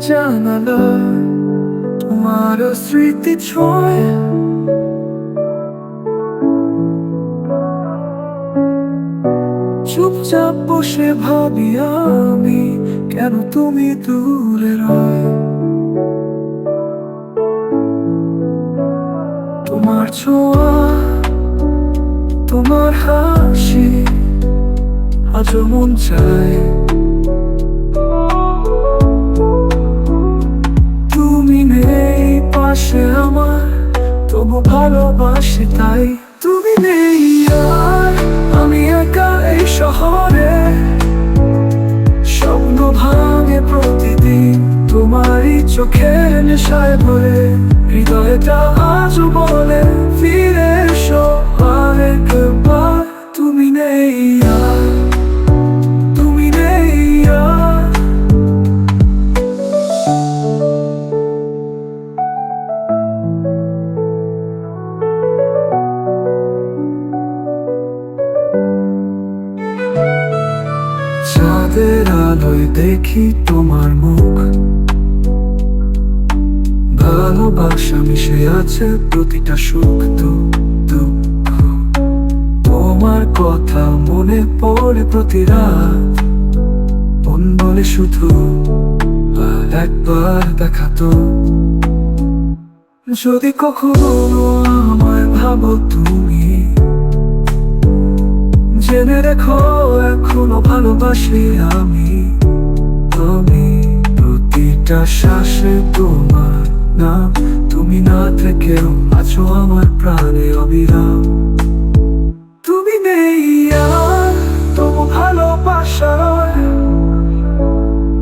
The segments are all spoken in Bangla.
জানালায় তোমার স্মৃতি ছোঁয়। চুপচাপ বসে ভাবি আমি, কেন তুমি দূরে রয়। তোমার ছোঁয়া, তোমার হাসি আজও মন চায়। তুমি নেই পাশে আমার, তবু ভালোবাসি তাই। তুমি নেই আর আমি একা এই শহরে, স্বপ্ন ভাঙে প্রতিদিন তোমারই চোখে নেশায় ভরে। হৃদয়টা আজও বলে ফিরে এসো আরেকবার। তুমি নেই আর, তুমি নেই আর। চাঁদের আলোয় দেখি তোমার মুখ, ভালোবাসা মিশে আছে প্রতিটা সুখ দুঃখ। তোমার কথা মনে পড়ে প্রতি রাত, মন বলে শুধু আর একবার দেখা তো। যদি কখনো আমায় ভাবো তুমি, জেনে রেখো এখনো ভালোবাসি আমি। প্রতিটা শ্বাসে তোমার নাম, তুমি না থেকেও আছো আমার প্রাণে অবিরাম। তুমি নেই আর তবু ভালোবাসা রয়,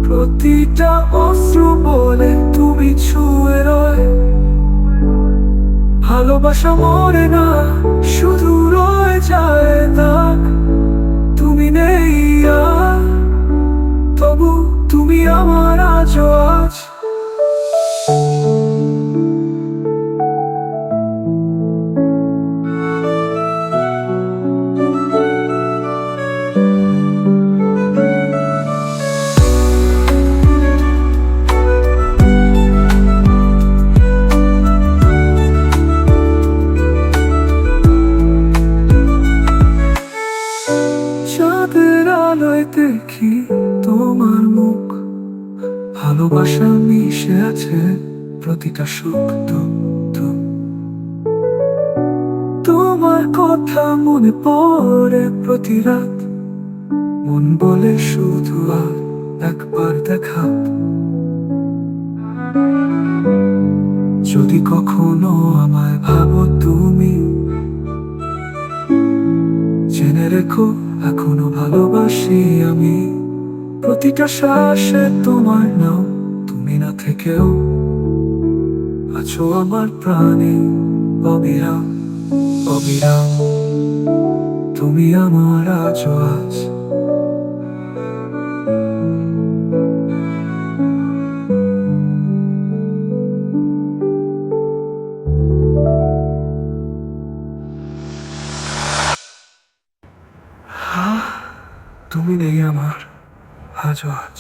প্রতিটা অশ্রু বলে তুমি ছুঁয়ে রয়। ভালোবাসা মরে না, শুধু রয়ে যায় দাগ। তুমি নেই আর তবু তুমি আমার আজও আজ। চাঁদের আলোয় দেখি তোমার মুখ, ভালোবাসা মিশে আছে প্রতিটা সুখ দুঃখ। তোমার কথা মনে পড়ে প্রতি রাত, মন বলে শুধু আর একবার দেখা। যদি কখনো আমায় ভাবো তুমি, জেনে রেখো এখনো ভালোবাসি আমি। প্রতিটা শ্বাসে তোমার নাম, তুমি না থেকেও আছো আমার প্রাণে অবিরাম অবিরাম। তুমি আমার আজও আজ। তুমি নেই আমার আজও আজ।